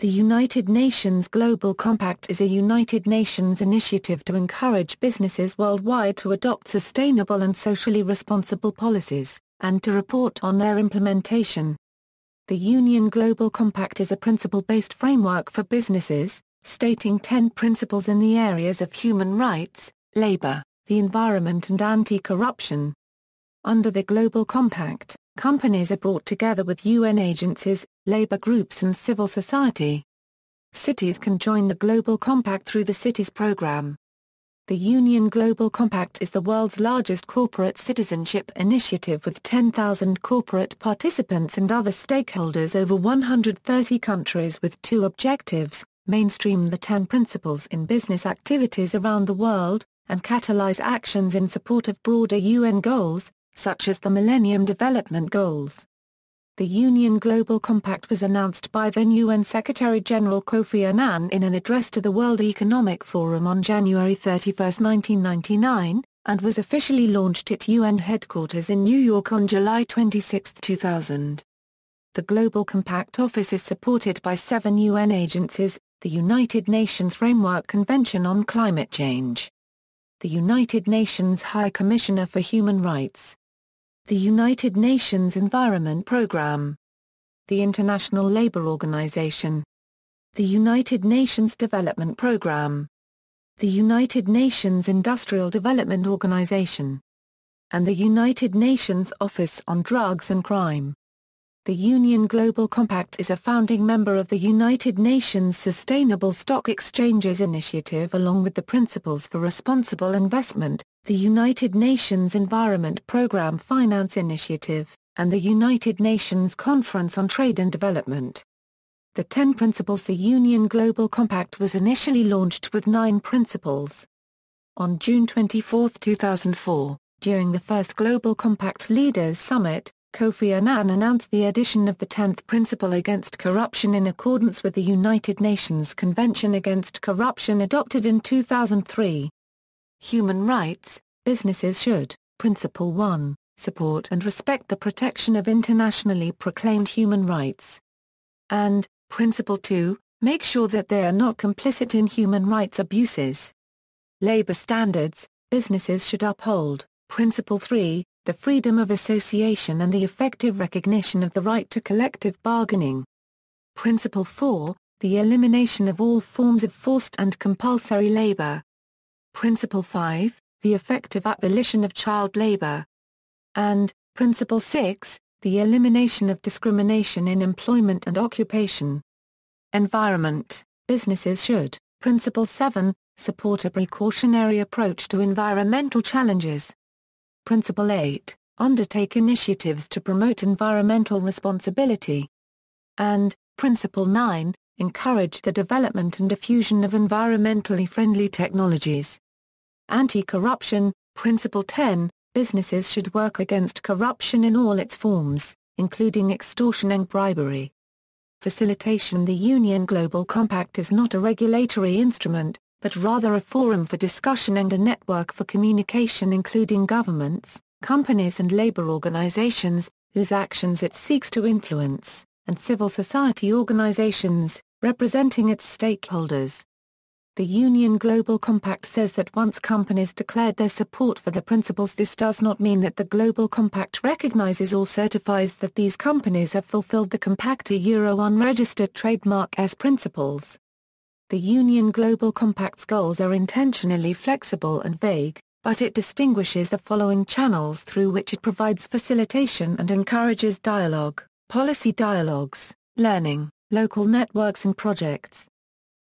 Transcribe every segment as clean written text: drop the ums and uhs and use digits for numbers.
The United Nations Global Compact is a United Nations initiative to encourage businesses worldwide to adopt sustainable and socially responsible policies, and to report on their implementation. The UN Global Compact is a principle-based framework for businesses, stating 10 principles in the areas of human rights, labor, the environment and anti-corruption. Under the Global Compact, companies are brought together with UN agencies, labor groups and civil society. Cities can join the Global Compact through the Cities Programme. The UN Global Compact is the world's largest corporate citizenship initiative with 10,000 corporate participants and other stakeholders over 130 countries with two objectives: mainstream the 10 principles in business activities around the world, and catalyze actions in support of broader UN goals, such as the Millennium Development Goals. The UN Global Compact was announced by then UN Secretary-General Kofi Annan in an address to the World Economic Forum on January 31, 1999, and was officially launched at UN headquarters in New York on July 26, 2000. The Global Compact Office is supported by 7 UN agencies, the United Nations Framework Convention on Climate Change, the United Nations High Commissioner for Human Rights, the United Nations Environment Programme, the International Labour Organization, the United Nations Development Programme, the United Nations Industrial Development Organization, and the United Nations Office on Drugs and Crime. The UN Global Compact is a founding member of the United Nations Sustainable Stock Exchanges Initiative along with the Principles for Responsible Investment, the United Nations Environment Programme Finance Initiative, and the United Nations Conference on Trade and Development. The 10 principles. The UN Global Compact was initially launched with 9 principles. On June 24, 2004, during the first Global Compact Leaders Summit, Kofi Annan announced the addition of the 10th principle against corruption in accordance with the United Nations Convention Against Corruption adopted in 2003. Human rights, businesses should, Principle 1, support and respect the protection of internationally proclaimed human rights. And, Principle 2, make sure that they are not complicit in human rights abuses. Labor standards, businesses should uphold, Principle 3, the freedom of association and the effective recognition of the right to collective bargaining. Principle 4, the elimination of all forms of forced and compulsory labor. Principle 5, the effective abolition of child labor. And, Principle 6, the elimination of discrimination in employment and occupation. Environment, businesses should, Principle 7, support a precautionary approach to environmental challenges. Principle 8, undertake initiatives to promote environmental responsibility. And, Principle 9, encourage the development and diffusion of environmentally friendly technologies. Anti-corruption, Principle 10, businesses should work against corruption in all its forms, including extortion and bribery. Facilitation. The UN Global Compact is not a regulatory instrument, but rather a forum for discussion and a network for communication including governments, companies and labor organizations, whose actions it seeks to influence, and civil society organizations, representing its stakeholders. The UN Global Compact says that once companies declared their support for the principles, this does not mean that the Global Compact recognizes or certifies that these companies have fulfilled the Compact unregistered trademark S principles. The UN Global Compact's goals are intentionally flexible and vague, but it distinguishes the following channels through which it provides facilitation and encourages dialogue: policy dialogues, learning, local networks and projects.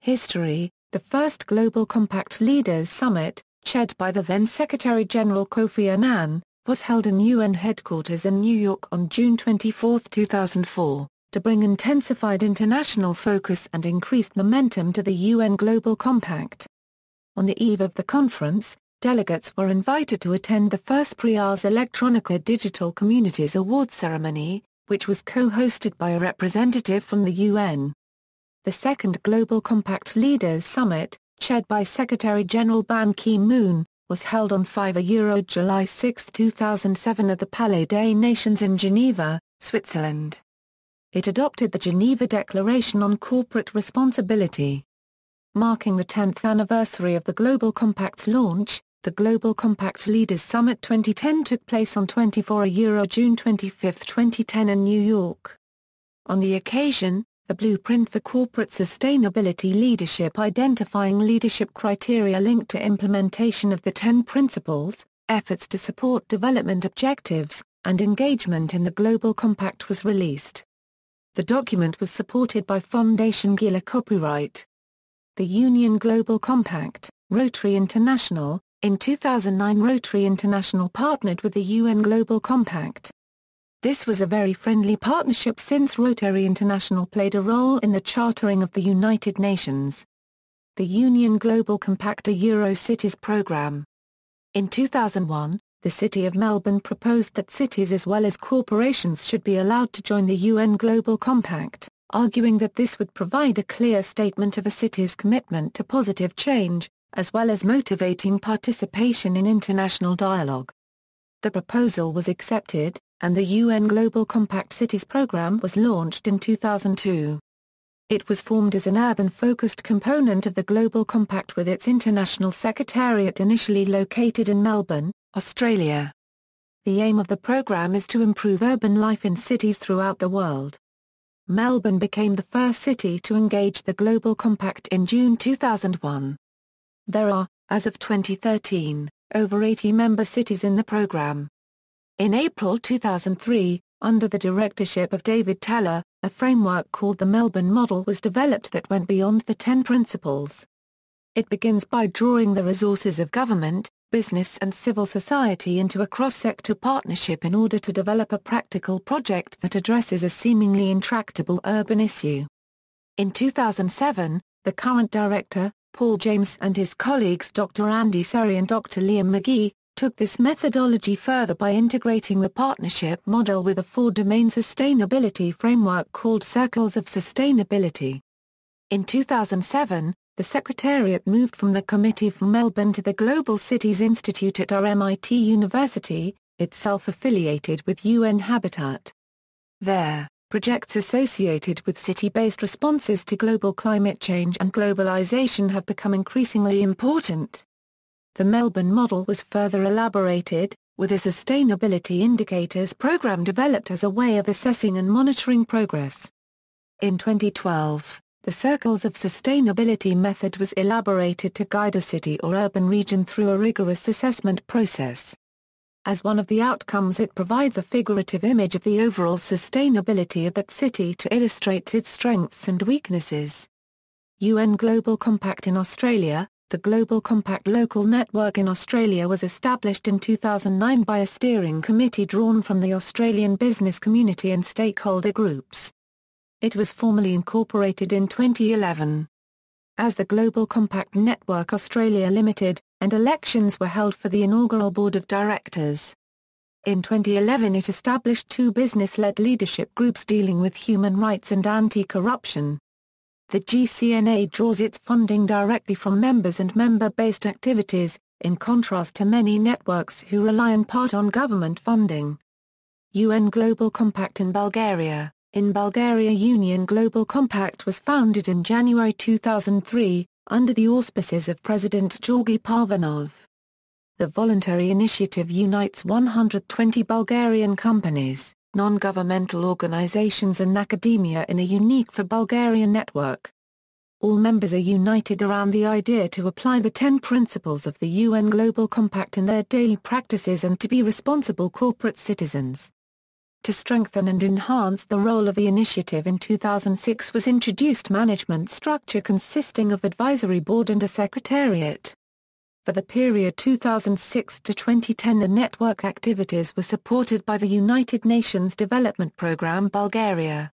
History. The first Global Compact Leaders Summit, chaired by the then Secretary-General Kofi Annan, was held in UN headquarters in New York on June 24, 2004, to bring intensified international focus and increased momentum to the UN Global Compact. On the eve of the conference, delegates were invited to attend the first Ars Electronica Digital Communities Awards ceremony, which was co-hosted by a representative from the UN. The second Global Compact Leaders Summit, chaired by Secretary-General Ban Ki-moon, was held on July 6, 2007 at the Palais des Nations in Geneva, Switzerland. it adopted the Geneva Declaration on Corporate Responsibility. Marking the 10th anniversary of the Global Compact's launch, the Global Compact Leaders Summit 2010 took place on June 25, 2010 in New York. On the occasion, the Blueprint for Corporate Sustainability Leadership identifying leadership criteria linked to implementation of the 10 principles, efforts to support development objectives, and engagement in the Global Compact was released. The document was supported by Fondation Gila Copyright. The Union Global Compact, Rotary International. In 2009 Rotary International partnered with the UN Global Compact. This was a very friendly partnership since Rotary International played a role in the chartering of the United Nations. The Union Global Compact, a Euro-Cities program. In 2001, the City of Melbourne proposed that cities as well as corporations should be allowed to join the UN Global Compact, arguing that this would provide a clear statement of a city's commitment to positive change, as well as motivating participation in international dialogue. The proposal was accepted, and the UN Global Compact Cities program was launched in 2002. It was formed as an urban-focused component of the Global Compact with its international secretariat initially located in Melbourne, Australia. The aim of the program is to improve urban life in cities throughout the world. Melbourne became the first city to engage the Global Compact in June 2001. There are, as of 2013, over 80 member cities in the program. In April 2003, under the directorship of David Teller, a framework called the Melbourne Model was developed that went beyond the 10 principles. It begins by drawing the resources of government, business and civil society into a cross-sector partnership in order to develop a practical project that addresses a seemingly intractable urban issue. In 2007, the current director, Paul James, and his colleagues Dr. Andy Surrey and Dr. Liam McGee, took this methodology further by integrating the partnership model with a 4-domain sustainability framework called Circles of Sustainability. In 2007, the Secretariat moved from the Committee for Melbourne to the Global Cities Institute at RMIT University, itself affiliated with UN Habitat. There, projects associated with city-based responses to global climate change and globalization have become increasingly important. The Melbourne Model was further elaborated, with a Sustainability Indicators program developed as a way of assessing and monitoring progress. In 2012, the Circles of Sustainability method was elaborated to guide a city or urban region through a rigorous assessment process. As one of the outcomes, it provides a figurative image of the overall sustainability of that city to illustrate its strengths and weaknesses. UN Global Compact in Australia. The Global Compact Local Network in Australia was established in 2009 by a steering committee drawn from the Australian business community and stakeholder groups. It was formally incorporated in 2011 as the Global Compact Network Australia Limited, and elections were held for the inaugural board of directors. In 2011 it established 2 business-led leadership groups dealing with human rights and anti-corruption. The GCNA draws its funding directly from members and member-based activities, in contrast to many networks who rely in part on government funding. UN Global Compact in Bulgaria. In Bulgaria, Union Global Compact was founded in January 2003, under the auspices of President Georgi Parvanov. The voluntary initiative unites 120 Bulgarian companies, non-governmental organizations and academia in a unique for Bulgaria network. All members are united around the idea to apply the 10 principles of the UN Global Compact in their daily practices and to be responsible corporate citizens. To strengthen and enhance the role of the initiative, in 2006 was introduced management structure consisting of advisory board and a secretariat. For the period 2006 to 2010, the network activities were supported by the United Nations Development Programme Bulgaria.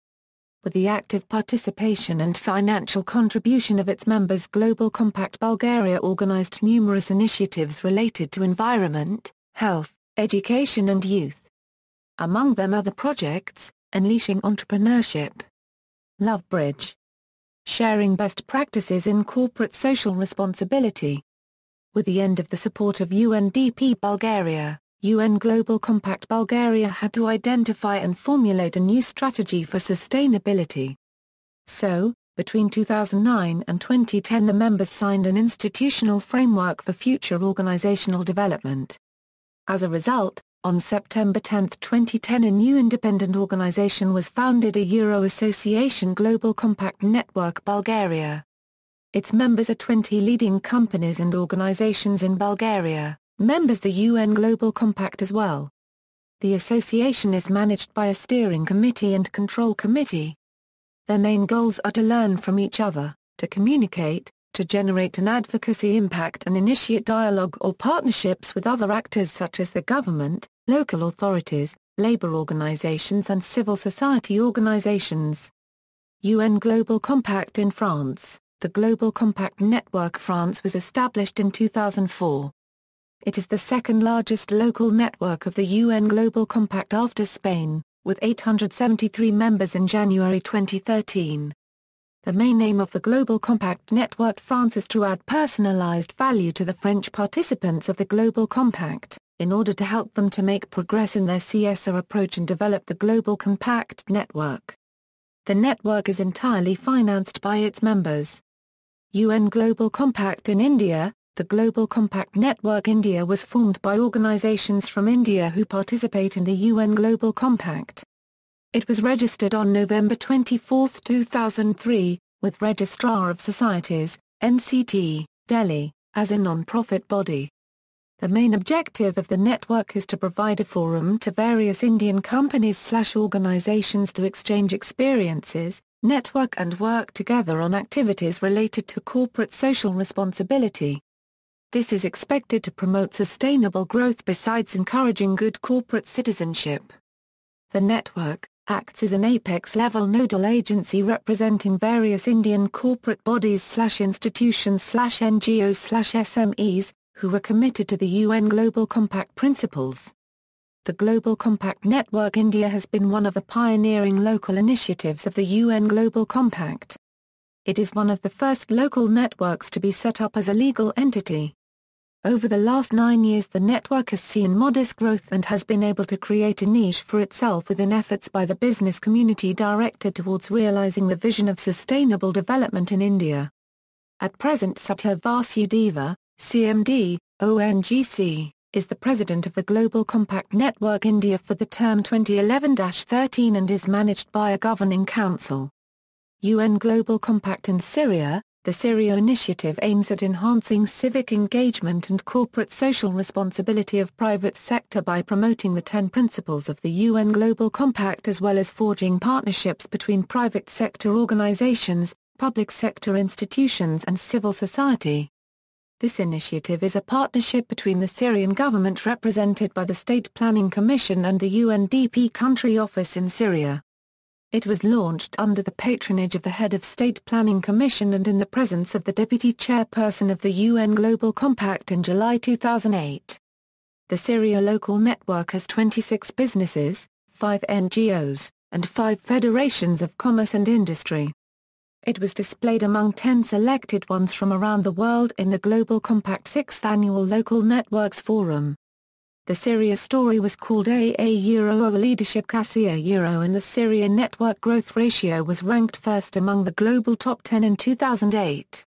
With the active participation and financial contribution of its members, Global Compact Bulgaria organized numerous initiatives related to environment, health, education and youth. Among them are the projects, Unleashing Entrepreneurship, Love Bridge, Sharing Best Practices in Corporate Social Responsibility. With the end of the support of UNDP Bulgaria, UN Global Compact Bulgaria had to identify and formulate a new strategy for sustainability. So, between 2009 and 2010 the members signed an institutional framework for future organizational development. As a result, on September 10, 2010 a new independent organization was founded, a Euro Association Global Compact Network Bulgaria. Its members are 20 leading companies and organizations in Bulgaria, members the UN Global Compact as well. The association is managed by a steering committee and control committee. Their main goals are to learn from each other, to communicate, to generate an advocacy impact and initiate dialogue or partnerships with other actors such as the government, local authorities, labor organizations and civil society organizations. UN Global Compact in France. The Global Compact Network France was established in 2004. It is the second largest local network of the UN Global Compact after Spain, with 873 members in January 2013. The main aim of the Global Compact Network France is to add personalized value to the French participants of the Global Compact, in order to help them to make progress in their CSR approach and develop the Global Compact Network. The network is entirely financed by its members. UN Global Compact in India. The Global Compact Network India was formed by organizations from India who participate in the UN Global Compact. It was registered on November 24, 2003, with Registrar of Societies, NCT, Delhi, as a non-profit body. The main objective of the network is to provide a forum to various Indian companies/organizations to exchange experiences, network and work together on activities related to corporate social responsibility. This is expected to promote sustainable growth besides encouraging good corporate citizenship. The network acts as an apex-level nodal agency representing various Indian corporate bodies/institutions/NGOs/SMEs, who are committed to the UN Global Compact principles. The Global Compact Network India has been one of the pioneering local initiatives of the UN Global Compact. It is one of the first local networks to be set up as a legal entity. Over the last 9 years the network has seen modest growth and has been able to create a niche for itself within efforts by the business community directed towards realizing the vision of sustainable development in India. At present Satya Vasudeva, CMD, ONGC, is the president of the Global Compact Network India for the term 2011-13 and is managed by a governing council. UN Global Compact in Syria. The Syria initiative aims at enhancing civic engagement and corporate social responsibility of private sector by promoting the 10 principles of the UN Global Compact as well as forging partnerships between private sector organizations, public sector institutions and civil society. This initiative is a partnership between the Syrian government represented by the State Planning Commission and the UNDP Country Office in Syria. It was launched under the patronage of the head of State Planning Commission and in the presence of the deputy chairperson of the UN Global Compact in July 2008. The Syria local network has 26 businesses, 5 NGOs, and 5 federations of commerce and industry. It was displayed among 10 selected ones from around the world in the Global Compact 6th Annual Local Networks Forum. The Syria story was called AA Euro Leadership Cassia Euro and the Syria network growth ratio was ranked first among the global top 10 in 2008.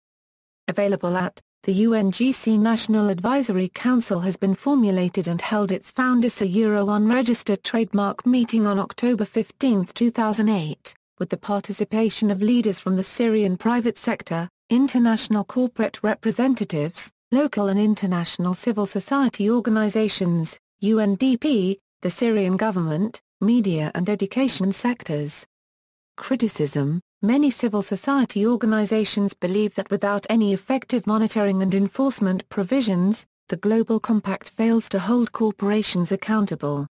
Available at, the UNGC National Advisory Council has been formulated and held its Founders a Euro unregistered trademark meeting on October 15, 2008, with the participation of leaders from the Syrian private sector, international corporate representatives, local and international civil society organizations, UNDP, the Syrian government, media and education sectors. Criticism: many civil society organizations believe that without any effective monitoring and enforcement provisions, the Global Compact fails to hold corporations accountable.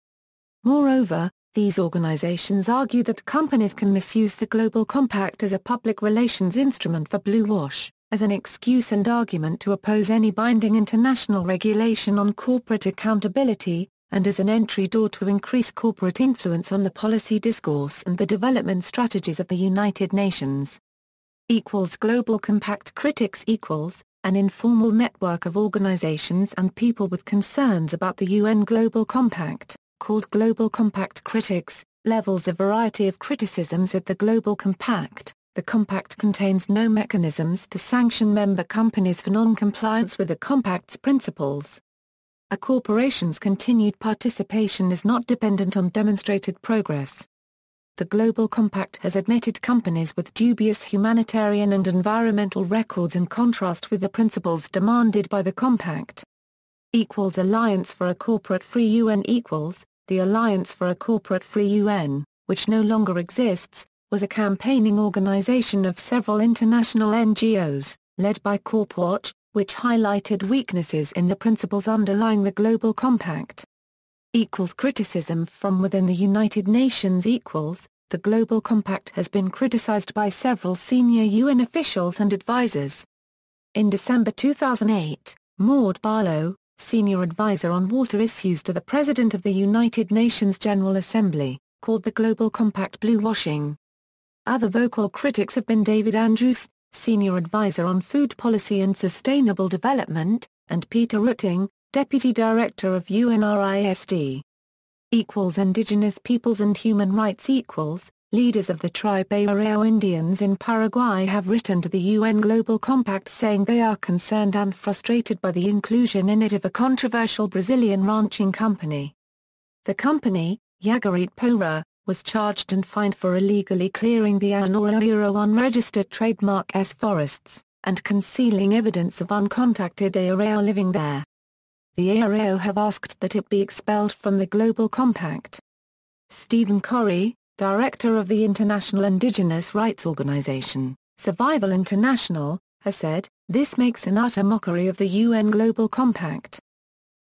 Moreover, these organizations argue that companies can misuse the Global Compact as a public relations instrument for blue wash, as an excuse and argument to oppose any binding international regulation on corporate accountability, and as an entry door to increase corporate influence on the policy discourse and the development strategies of the United Nations. Global Compact critics an informal network of organizations and people with concerns about the UN Global Compact, called Global Compact critics, levels a variety of criticisms at the Global Compact. The Compact contains no mechanisms to sanction member companies for non-compliance with the Compact's principles. A corporation's continued participation is not dependent on demonstrated progress. The Global Compact has admitted companies with dubious humanitarian and environmental records in contrast with the principles demanded by the Compact. Alliance for a Corporate-Free UN the Alliance for a Corporate-Free UN, which no longer exists, was a campaigning organization of several international NGOs, led by CorpWatch, which highlighted weaknesses in the principles underlying the Global Compact. Criticism from within the United Nations. The Global Compact has been criticized by several senior UN officials and advisors. In December 2008, Maud Barlow, senior advisor on water issues to the President of the United Nations General Assembly, called the Global Compact bluewashing. Other vocal critics have been David Andrews, senior advisor on food policy and sustainable development, and Peter Rutting, Deputy Director of UNRISD. Indigenous peoples and human rights. Leaders of the tribe Arao Indians in Paraguay have written to the UN Global Compact saying they are concerned and frustrated by the inclusion in it of a controversial Brazilian ranching company. The company, Yagarit Pora, was charged and fined for illegally clearing the Arao unregistered trademark S forests, and concealing evidence of uncontacted Arao living there. The Arao have asked that it be expelled from the Global Compact. Stephen Corey, director of the international indigenous rights organization, Survival International, has said, "This makes an utter mockery of the UN Global Compact.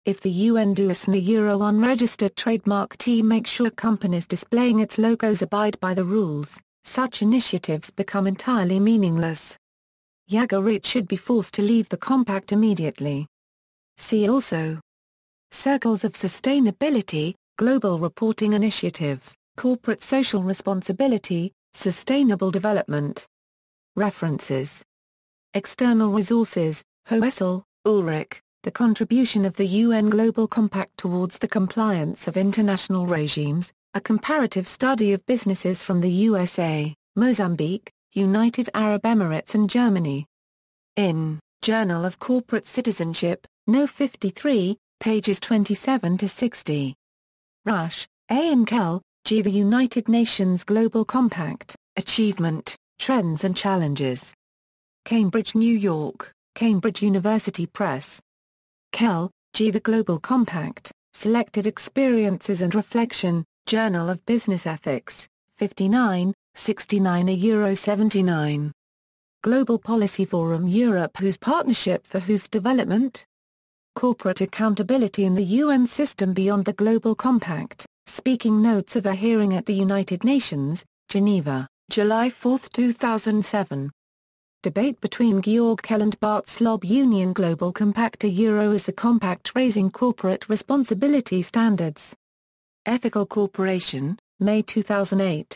If the UN does an unregistered trademark to make sure companies displaying its logos abide by the rules, such initiatives become entirely meaningless. Yagarit should be forced to leave the compact immediately." See also: Circles of Sustainability, Global Reporting Initiative, Corporate Social Responsibility, Sustainable Development. References. External resources: Hoessel, Ulrich, The Contribution of the UN Global Compact Towards the Compliance of International Regimes, A Comparative Study of Businesses from the USA, Mozambique, United Arab Emirates and Germany. In Journal of Corporate Citizenship, No. 53, pages 27 to 60. Rush, A. and Kell, G. The United Nations Global Compact, Achievement, Trends and Challenges. Cambridge, New York, Cambridge University Press. Kell, G. The Global Compact, Selected Experiences and Reflection, Journal of Business Ethics, 59, 69 €79. Global Policy Forum Europe. Whose Partnership for Whose Development? Corporate Accountability in the UN System Beyond the Global Compact, Speaking Notes of a Hearing at the United Nations, Geneva, July 4, 2007. Debate between Georg Kell and Bart Slob. Union Global Compact. Is the compact raising corporate responsibility standards? Ethical Corporation, May 2008.